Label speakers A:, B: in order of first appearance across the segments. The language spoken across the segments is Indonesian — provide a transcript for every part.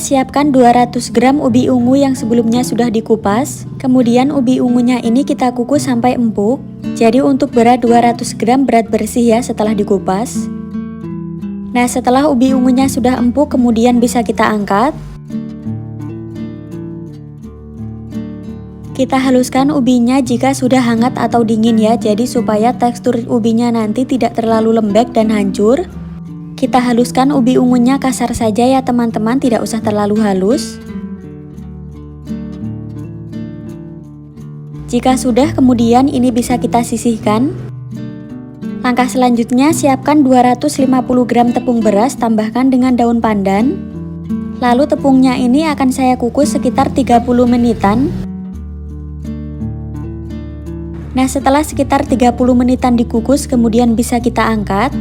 A: Siapkan 200 gram ubi ungu yang sebelumnya sudah dikupas. Kemudian ubi ungunya ini kita kukus sampai empuk. Jadi untuk berat 200 gram berat bersih ya setelah dikupas. Nah, setelah ubi ungunya sudah empuk, kemudian bisa kita angkat. Kita haluskan ubinya jika sudah hangat atau dingin ya, jadi supaya tekstur ubinya nanti tidak terlalu lembek dan hancur. Kita haluskan ubi ungunya kasar saja ya teman-teman, tidak usah terlalu halus. Jika sudah, kemudian ini bisa kita sisihkan. Langkah selanjutnya, siapkan 250 gram tepung beras, tambahkan dengan daun pandan. Lalu tepungnya ini akan saya kukus sekitar 30 menitan. Nah, setelah sekitar 30 menitan dikukus, kemudian bisa kita angkat.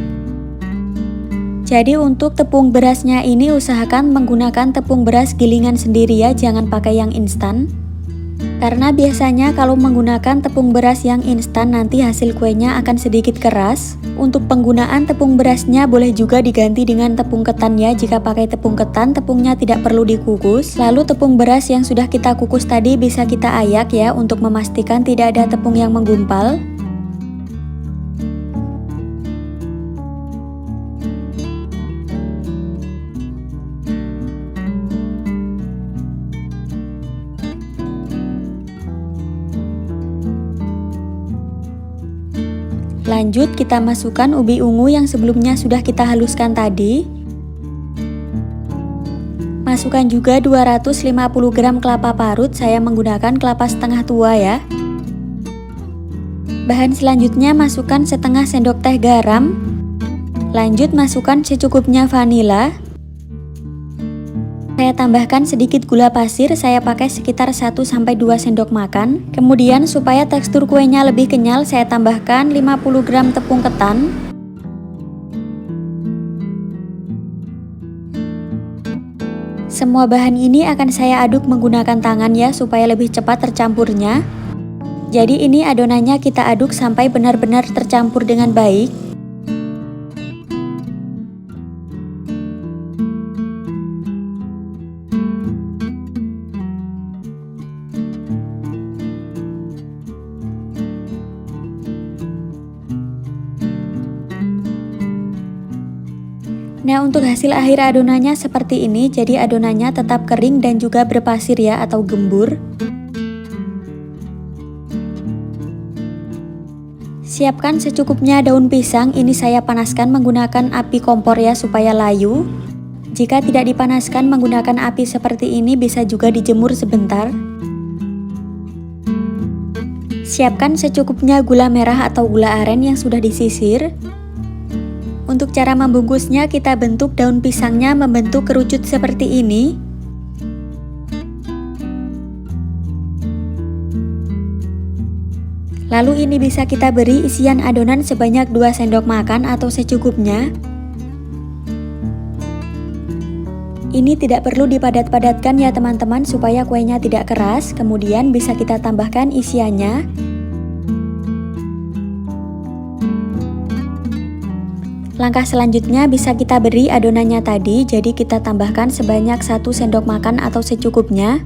A: Jadi untuk tepung berasnya ini usahakan menggunakan tepung beras gilingan sendiri ya, jangan pakai yang instan. Karena biasanya kalau menggunakan tepung beras yang instan nanti hasil kuenya akan sedikit keras. Untuk penggunaan tepung berasnya boleh juga diganti dengan tepung ketan ya. Jika pakai tepung ketan, tepungnya tidak perlu dikukus. Lalu tepung beras yang sudah kita kukus tadi bisa kita ayak ya, untuk memastikan tidak ada tepung yang menggumpal. Lanjut kita masukkan ubi ungu yang sebelumnya sudah kita haluskan tadi. Masukkan juga 250 gram kelapa parut, saya menggunakan kelapa setengah tua ya. Bahan selanjutnya masukkan setengah sendok teh garam. Lanjut masukkan secukupnya vanila. Saya tambahkan sedikit gula pasir, saya pakai sekitar 1-2 sendok makan. Kemudian supaya tekstur kuenya lebih kenyal, saya tambahkan 50 gram tepung ketan. Semua bahan ini akan saya aduk menggunakan tangan ya, supaya lebih cepat tercampurnya. Jadi ini adonannya kita aduk sampai benar-benar tercampur dengan baik. Nah, untuk hasil akhir adonannya seperti ini, jadi adonannya tetap kering dan juga berpasir ya, atau gembur. Siapkan secukupnya daun pisang, ini saya panaskan menggunakan api kompor ya, supaya layu. Jika tidak dipanaskan menggunakan api seperti ini, bisa juga dijemur sebentar. Siapkan secukupnya gula merah atau gula aren yang sudah disisir. Untuk cara membungkusnya, kita bentuk daun pisangnya membentuk kerucut seperti ini. Lalu ini bisa kita beri isian adonan sebanyak 2 sendok makan atau secukupnya. Ini tidak perlu dipadat-padatkan ya teman-teman, supaya kuenya tidak keras. Kemudian bisa kita tambahkan isiannya. Langkah selanjutnya bisa kita beri adonannya tadi, jadi kita tambahkan sebanyak 1 sendok makan atau secukupnya.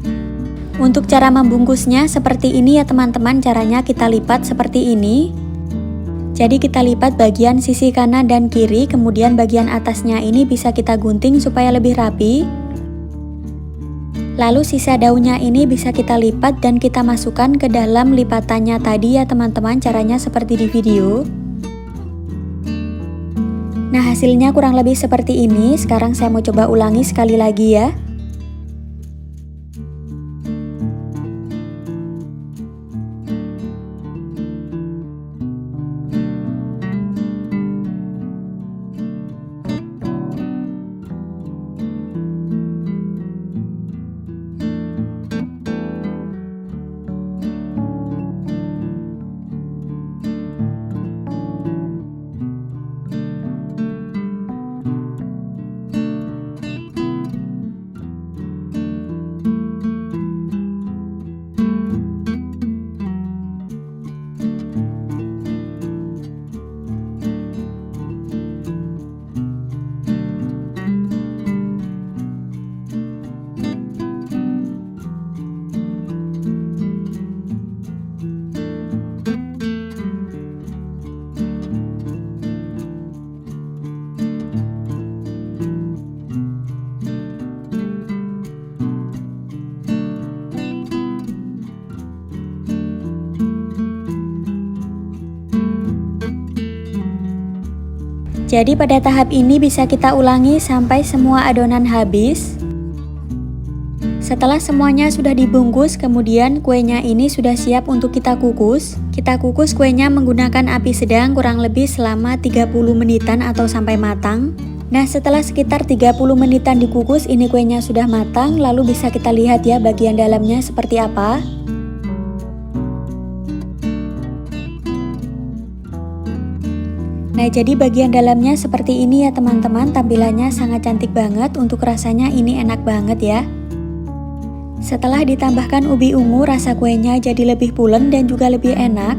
A: Untuk cara membungkusnya seperti ini ya teman-teman, caranya kita lipat seperti ini. Jadi kita lipat bagian sisi kanan dan kiri, kemudian bagian atasnya ini bisa kita gunting supaya lebih rapi. Lalu sisa daunnya ini bisa kita lipat dan kita masukkan ke dalam lipatannya tadi ya teman-teman, caranya seperti di video. Nah, hasilnya kurang lebih seperti ini. Sekarang saya mau coba ulangi sekali lagi ya. Jadi pada tahap ini bisa kita ulangi sampai semua adonan habis. Setelah semuanya sudah dibungkus, kemudian kuenya ini sudah siap untuk kita kukus. Kita kukus kuenya menggunakan api sedang kurang lebih selama 30 menitan atau sampai matang. Nah, setelah sekitar 30 menitan dikukus, ini kuenya sudah matang. Lalu bisa kita lihat ya bagian dalamnya seperti apa. Nah, jadi bagian dalamnya seperti ini ya teman-teman. Tampilannya sangat cantik banget. Untuk rasanya ini enak banget ya. Setelah ditambahkan ubi ungu, rasa kuenya jadi lebih pulen dan juga lebih enak.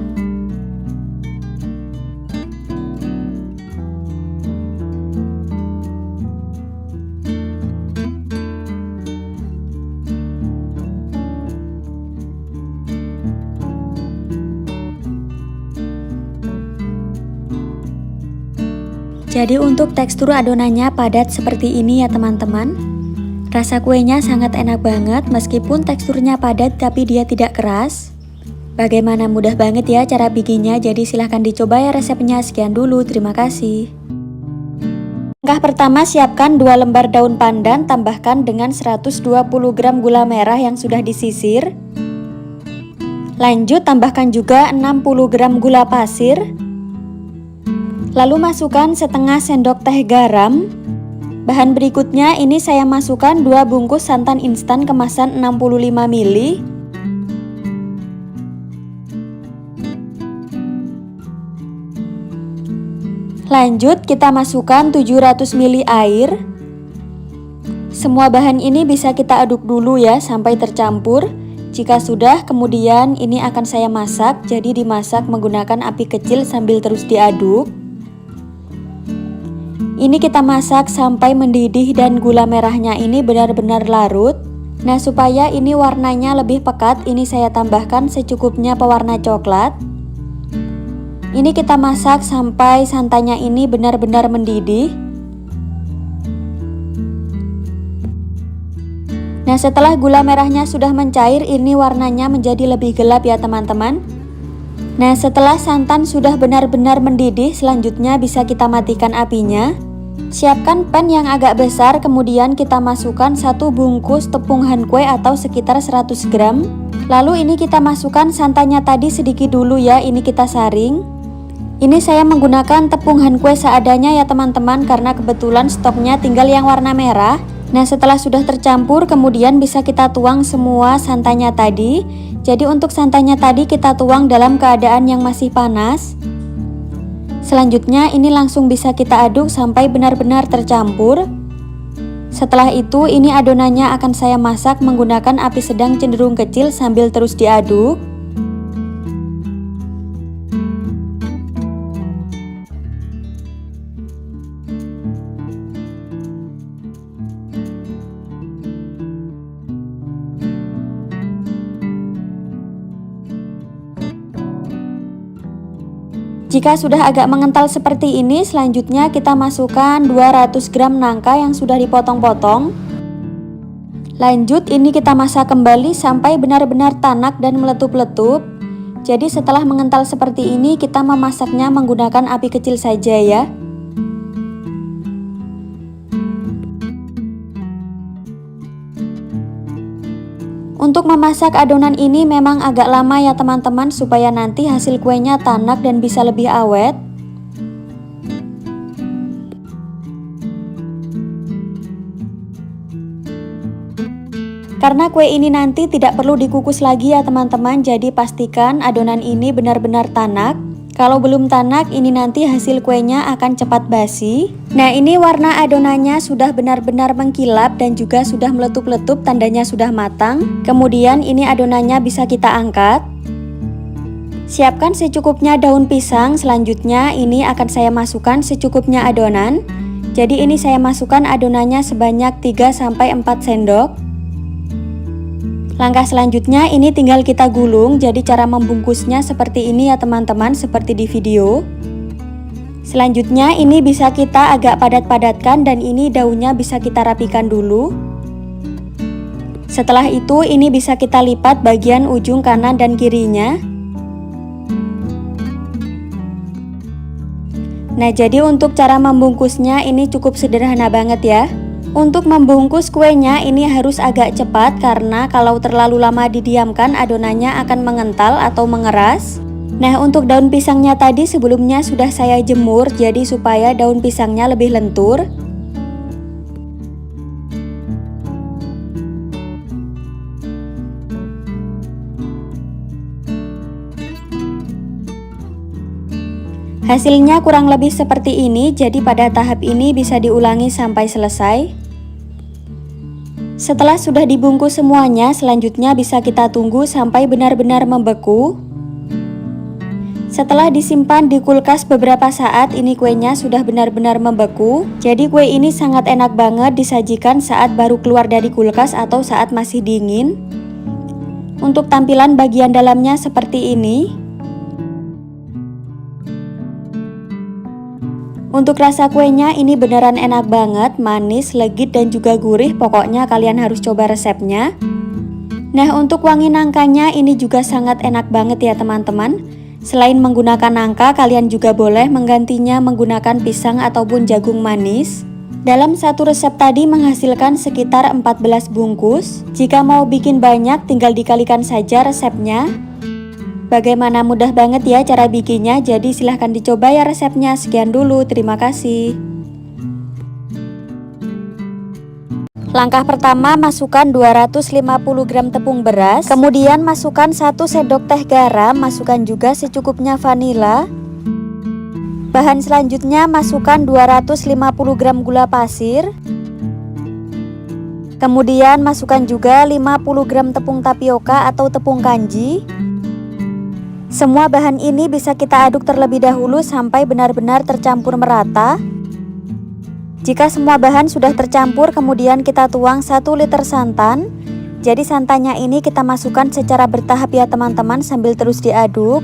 A: Jadi untuk tekstur adonannya padat seperti ini ya teman-teman. Rasa kuenya sangat enak banget meskipun teksturnya padat tapi dia tidak keras. Bagaimana, mudah banget ya cara bikinnya, jadi silahkan dicoba ya resepnya. Sekian dulu, terima kasih. Langkah pertama, siapkan 2 lembar daun pandan, tambahkan dengan 120 gram gula merah yang sudah disisir. Lanjut tambahkan juga 60 gram gula pasir. Lalu masukkan setengah sendok teh garam. Bahan berikutnya ini saya masukkan 2 bungkus santan instan kemasan 65 ml. Lanjut kita masukkan 700 ml air. Semua bahan ini bisa kita aduk dulu ya sampai tercampur. Jika sudah, kemudian ini akan saya masak. Jadi dimasak menggunakan api kecil sambil terus diaduk. Ini kita masak sampai mendidih dan gula merahnya ini benar-benar larut. Nah, supaya ini warnanya lebih pekat, ini saya tambahkan secukupnya pewarna coklat. Ini kita masak sampai santannya ini benar-benar mendidih. Nah, setelah gula merahnya sudah mencair, ini warnanya menjadi lebih gelap ya teman-teman. Nah, setelah santan sudah benar-benar mendidih, selanjutnya bisa kita matikan apinya. Siapkan pan yang agak besar, kemudian kita masukkan 1 bungkus tepung hankwe atau sekitar 100 gram. Lalu ini kita masukkan santannya tadi sedikit dulu ya, ini kita saring. Ini saya menggunakan tepung hankwe seadanya ya teman-teman, karena kebetulan stoknya tinggal yang warna merah. Nah, setelah sudah tercampur, kemudian bisa kita tuang semua santannya tadi. Jadi untuk santannya tadi kita tuang dalam keadaan yang masih panas. Selanjutnya ini langsung bisa kita aduk sampai benar-benar tercampur. Setelah itu ini adonannya akan saya masak menggunakan api sedang cenderung kecil sambil terus diaduk. Jika sudah agak mengental seperti ini, selanjutnya kita masukkan 200 gram nangka yang sudah dipotong-potong. Lanjut ini kita masak kembali sampai benar-benar tanak dan meletup-letup. Jadi setelah mengental seperti ini, kita memasaknya menggunakan api kecil saja ya. Untuk memasak adonan ini memang agak lama ya teman-teman, supaya nanti hasil kuenya tanak dan bisa lebih awet. Karena kue ini nanti tidak perlu dikukus lagi ya teman-teman, jadi pastikan adonan ini benar-benar tanak. Kalau belum tanak, ini nanti hasil kuenya akan cepat basi. Nah, ini warna adonannya sudah benar-benar mengkilap dan juga sudah meletup-letup, tandanya sudah matang. Kemudian ini adonannya bisa kita angkat. Siapkan secukupnya daun pisang. Selanjutnya ini akan saya masukkan secukupnya adonan. Jadi ini saya masukkan adonannya sebanyak 3-4 sendok. Langkah selanjutnya ini tinggal kita gulung, jadi cara membungkusnya seperti ini ya teman-teman, seperti di video. Selanjutnya ini bisa kita agak padat-padatkan dan ini daunnya bisa kita rapikan dulu. Setelah itu ini bisa kita lipat bagian ujung kanan dan kirinya. Nah, jadi untuk cara membungkusnya ini cukup sederhana banget ya. Untuk membungkus kuenya ini harus agak cepat karena kalau terlalu lama didiamkan adonannya akan mengental atau mengeras. Nah, untuk daun pisangnya tadi sebelumnya sudah saya jemur jadi supaya daun pisangnya lebih lentur. Hasilnya kurang lebih seperti ini, jadi pada tahap ini bisa diulangi sampai selesai. Setelah sudah dibungkus semuanya, selanjutnya bisa kita tunggu sampai benar-benar membeku. Setelah disimpan di kulkas beberapa saat, ini kuenya sudah benar-benar membeku. Jadi kue ini sangat enak banget disajikan saat baru keluar dari kulkas atau saat masih dingin. Untuk tampilan bagian dalamnya seperti ini. Untuk rasa kuenya ini beneran enak banget, manis, legit, dan juga gurih. Pokoknya kalian harus coba resepnya. Nah, untuk wangi nangkanya ini juga sangat enak banget ya teman-teman. Selain menggunakan nangka, kalian juga boleh menggantinya menggunakan pisang ataupun jagung manis. Dalam satu resep tadi menghasilkan sekitar 14 bungkus. Jika mau bikin banyak, tinggal dikalikan saja resepnya. Bagaimana, mudah banget ya cara bikinnya, jadi silahkan dicoba ya resepnya. Sekian dulu, terima kasih. Langkah pertama, masukkan 250 gram tepung beras. Kemudian masukkan 1 sendok teh garam, masukkan juga secukupnya vanila. Bahan selanjutnya masukkan 250 gram gula pasir. Kemudian masukkan juga 50 gram tepung tapioka atau tepung kanji. Semua bahan ini bisa kita aduk terlebih dahulu sampai benar-benar tercampur merata. Jika semua bahan sudah tercampur, kemudian kita tuang 1 liter santan. Jadi santannya ini kita masukkan secara bertahap ya teman-teman, sambil terus diaduk.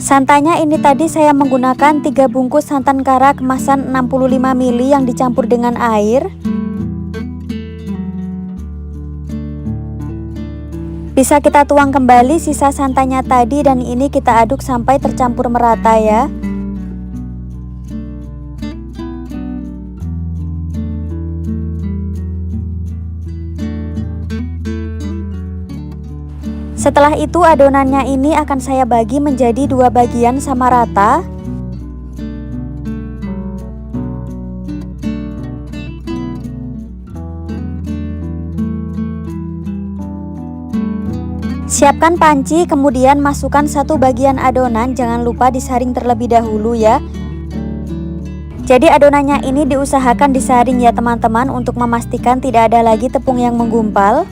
A: Santannya ini tadi saya menggunakan 3 bungkus santan kara kemasan 65 ml yang dicampur dengan air. Bisa kita tuang kembali sisa santannya tadi dan ini kita aduk sampai tercampur merata ya. Setelah itu adonannya ini akan saya bagi menjadi 2 bagian sama rata. Siapkan panci, kemudian masukkan 1 bagian adonan, jangan lupa disaring terlebih dahulu ya. Jadi adonannya ini diusahakan disaring ya teman-teman untuk memastikan tidak ada lagi tepung yang menggumpal.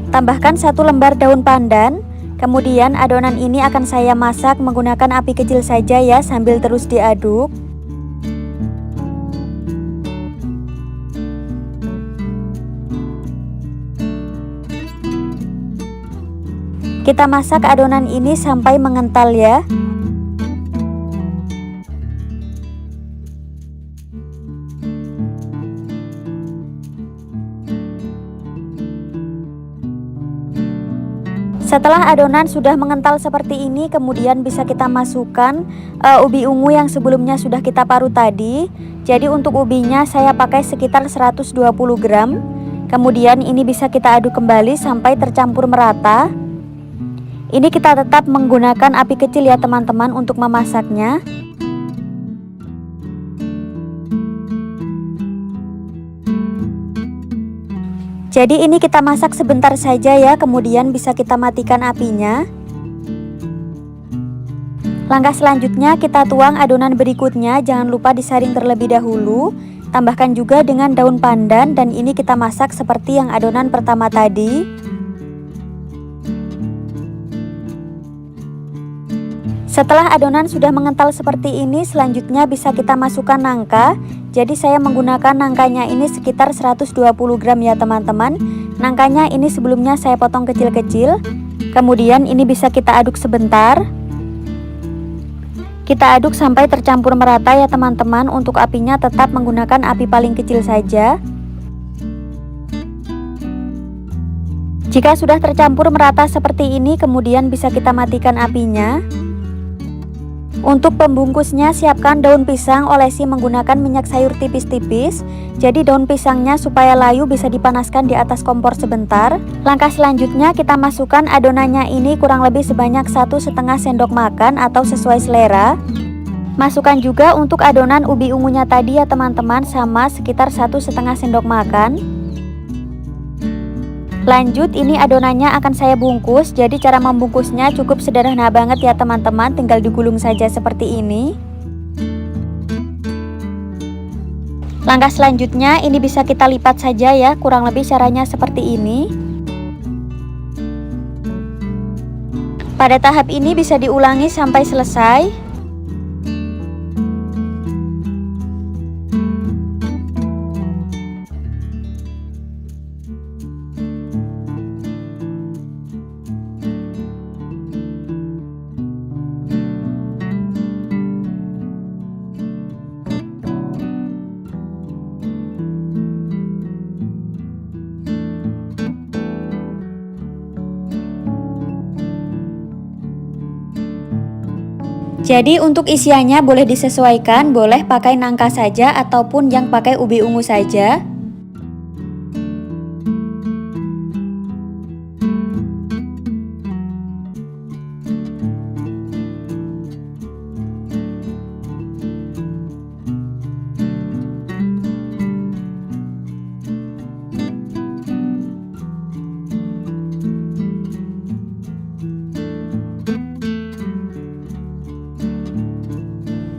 A: Tambahkan 1 lembar daun pandan, kemudian adonan ini akan saya masak menggunakan api kecil saja ya sambil terus diaduk. Kita masak adonan ini sampai mengental ya. Setelah adonan sudah mengental seperti ini, kemudian bisa kita masukkan ubi ungu yang sebelumnya sudah kita parut tadi. Jadi untuk ubinya saya pakai sekitar 120 gram. Kemudian ini bisa kita aduk kembali sampai tercampur merata. Ini kita tetap menggunakan api kecil ya teman-teman untuk memasaknya. Jadi ini kita masak sebentar saja ya, kemudian bisa kita matikan apinya. Langkah selanjutnya kita tuang adonan berikutnya, jangan lupa disaring terlebih dahulu. Tambahkan juga dengan daun pandan dan ini kita masak seperti yang adonan pertama tadi. Setelah adonan sudah mengental seperti ini, selanjutnya bisa kita masukkan nangka. Jadi saya menggunakan nangkanya ini sekitar 120 gram ya teman-teman. Nangkanya ini sebelumnya saya potong kecil-kecil. Kemudian ini bisa kita aduk sebentar. Kita aduk sampai tercampur merata ya teman-teman. Untuk apinya tetap menggunakan api paling kecil saja. Jika sudah tercampur merata seperti ini, kemudian bisa kita matikan apinya. Untuk pembungkusnya, siapkan daun pisang, olesi menggunakan minyak sayur tipis-tipis. Jadi daun pisangnya supaya layu bisa dipanaskan di atas kompor sebentar. Langkah selanjutnya kita masukkan adonannya ini kurang lebih sebanyak 1,5 sendok makan atau sesuai selera. Masukkan juga untuk adonan ubi ungunya tadi ya teman-teman, sama sekitar 1,5 sendok makan. Lanjut, ini adonannya akan saya bungkus. Jadi cara membungkusnya cukup sederhana banget ya teman-teman, tinggal digulung saja seperti ini. Langkah selanjutnya ini bisa kita lipat saja ya, kurang lebih caranya seperti ini. Pada tahap ini bisa diulangi sampai selesai. Jadi untuk isiannya boleh disesuaikan, boleh pakai nangka saja ataupun yang pakai ubi ungu saja.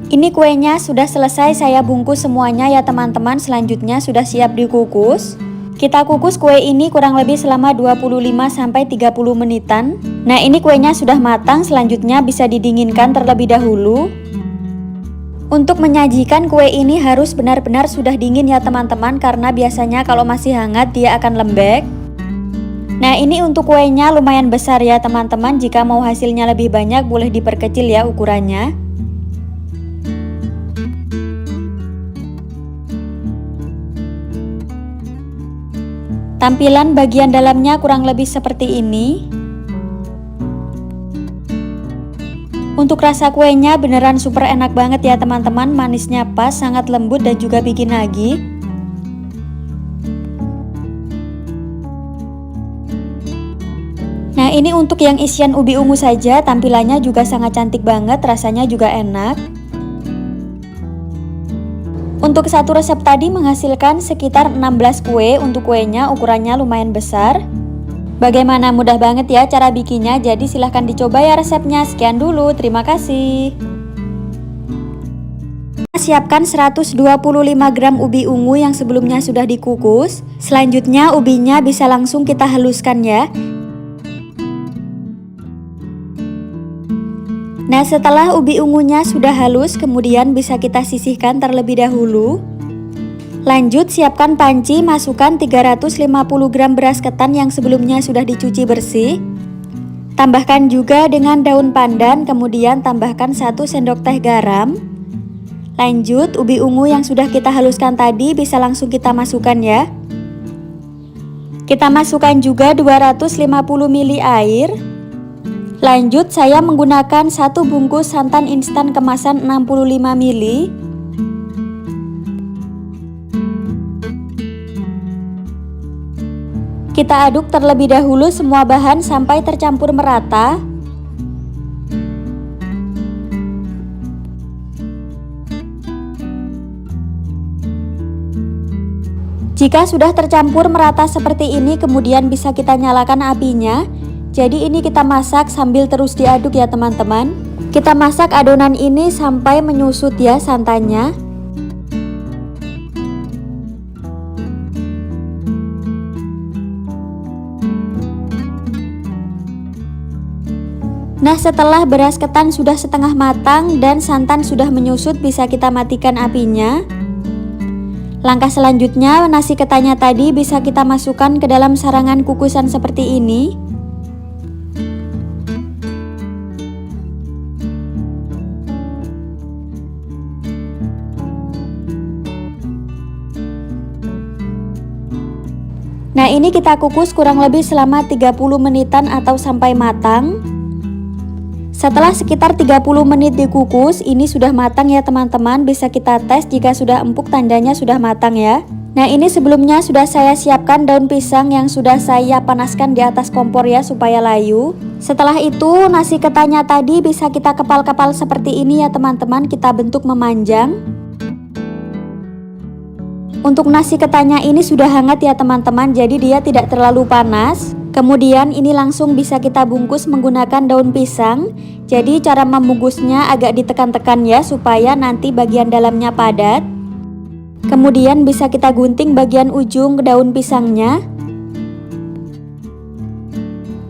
A: Ini kuenya sudah selesai saya bungkus semuanya ya teman-teman. Selanjutnya sudah siap dikukus. Kita kukus kue ini kurang lebih selama 25-30 menitan. Nah, ini kuenya sudah matang, selanjutnya bisa didinginkan terlebih dahulu. Untuk menyajikan kue ini harus benar-benar sudah dingin ya teman-teman, karena biasanya kalau masih hangat dia akan lembek. Nah, ini untuk kuenya lumayan besar ya teman-teman. Jika mau hasilnya lebih banyak boleh diperkecil ya ukurannya. Tampilan bagian dalamnya kurang lebih seperti ini. Untuk rasa kuenya beneran super enak banget ya teman-teman. Manisnya pas, sangat lembut dan juga bikin nagih. Nah, ini untuk yang isian ubi ungu saja. Tampilannya juga sangat cantik banget, rasanya juga enak. Untuk satu resep tadi menghasilkan sekitar 16 kue. Untuk kuenya ukurannya lumayan besar. Bagaimana, mudah banget ya cara bikinnya. Jadi silahkan dicoba ya resepnya. Sekian dulu, terima kasih. Siapkan 125 gram ubi ungu yang sebelumnya sudah dikukus. Selanjutnya ubinya bisa langsung kita haluskan ya. Nah, setelah ubi ungunya sudah halus, kemudian bisa kita sisihkan terlebih dahulu. Lanjut, siapkan panci, masukkan 350 gram beras ketan yang sebelumnya sudah dicuci bersih. Tambahkan juga dengan daun pandan, kemudian tambahkan 1 sendok teh garam. Lanjut, ubi ungu yang sudah kita haluskan tadi bisa langsung kita masukkan ya. Kita masukkan juga 250 ml air. Lanjut, saya menggunakan 1 bungkus santan instan kemasan 65 ml. Kita aduk terlebih dahulu semua bahan sampai tercampur merata. Jika sudah tercampur merata seperti ini, kemudian bisa kita nyalakan apinya. Jadi ini kita masak sambil terus diaduk ya teman-teman. Kita masak adonan ini sampai menyusut ya santannya. Nah, setelah beras ketan sudah setengah matang dan santan sudah menyusut, bisa kita matikan apinya. Langkah selanjutnya, nasi ketannya tadi bisa kita masukkan ke dalam sarangan kukusan seperti ini. Nah, ini kita kukus kurang lebih selama 30 menitan atau sampai matang. Setelah sekitar 30 menit dikukus, ini sudah matang ya teman-teman. Bisa kita tes jika sudah empuk tandanya sudah matang ya. Nah ini sebelumnya sudah saya siapkan daun pisang yang sudah saya panaskan di atas kompor ya supaya layu. Setelah itu nasi ketannya tadi bisa kita kepal-kepal seperti ini ya teman-teman, kita bentuk memanjang. Untuk nasi ketannya ini sudah hangat ya teman-teman, jadi dia tidak terlalu panas. Kemudian ini langsung bisa kita bungkus menggunakan daun pisang. Jadi cara membungkusnya agak ditekan-tekan ya supaya nanti bagian dalamnya padat. Kemudian bisa kita gunting bagian ujung daun pisangnya.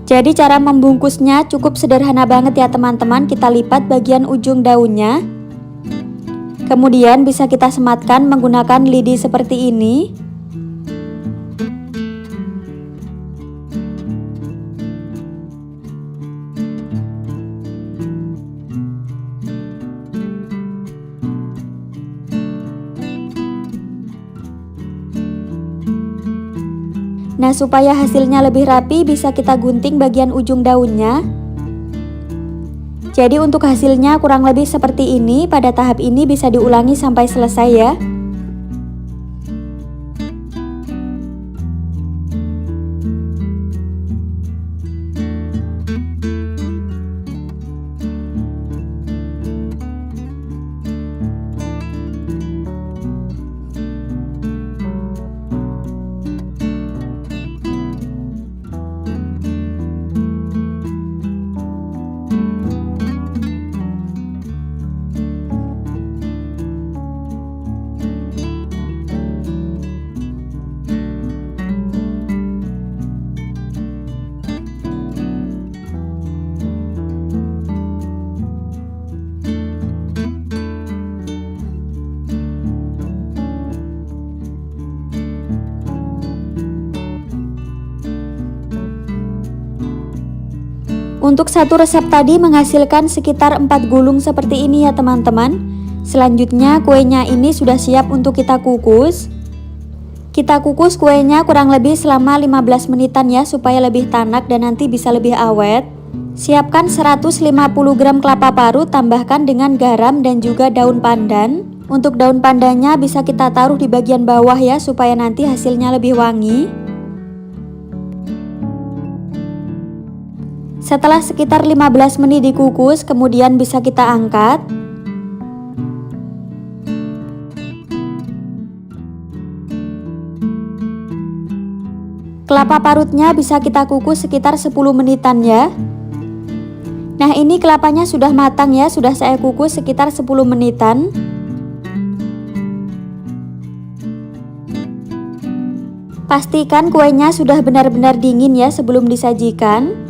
A: Jadi cara membungkusnya cukup sederhana banget ya teman-teman. Kita lipat bagian ujung daunnya. Kemudian bisa kita sematkan menggunakan lidi seperti ini. Nah supaya hasilnya lebih rapi bisa kita gunting bagian ujung daunnya. Jadi untuk hasilnya kurang lebih seperti ini. Pada tahap ini bisa diulangi sampai selesai ya. Untuk satu resep tadi menghasilkan sekitar 4 gulung seperti ini ya teman-teman. Selanjutnya kuenya ini sudah siap untuk kita kukus. Kita kukus kuenya kurang lebih selama 15 menitan ya supaya lebih tanak dan nanti bisa lebih awet. Siapkan 150 gram kelapa parut, tambahkan dengan garam dan juga daun pandan. Untuk daun pandannya bisa kita taruh di bagian bawah ya supaya nanti hasilnya lebih wangi. Setelah sekitar 15 menit dikukus, kemudian bisa kita angkat. Kelapa parutnya bisa kita kukus sekitar 10 menitan ya. Nah ini kelapanya sudah matang ya, sudah saya kukus sekitar 10 menitan. Pastikan kuenya sudah benar-benar dingin ya sebelum disajikan.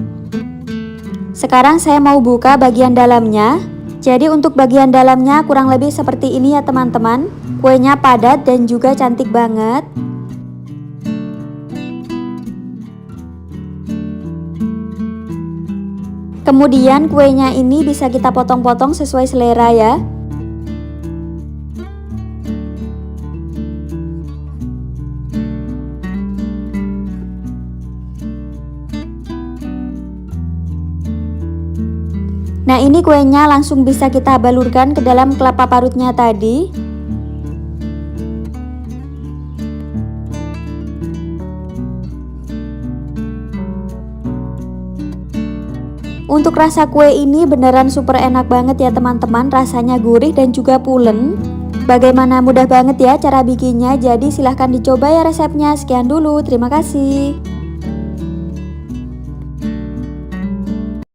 A: Sekarang saya mau buka bagian dalamnya. Jadi untuk bagian dalamnya kurang lebih seperti ini ya teman-teman. Kuenya padat dan juga cantik banget. Kemudian kuenya ini bisa kita potong-potong sesuai selera ya. Nah ini kuenya langsung bisa kita balurkan ke dalam kelapa parutnya tadi. Untuk rasa kue ini beneran super enak banget ya teman-teman. Rasanya gurih dan juga pulen. Bagaimana, mudah banget ya cara bikinnya. Jadi silahkan dicoba ya resepnya. Sekian dulu, terima kasih.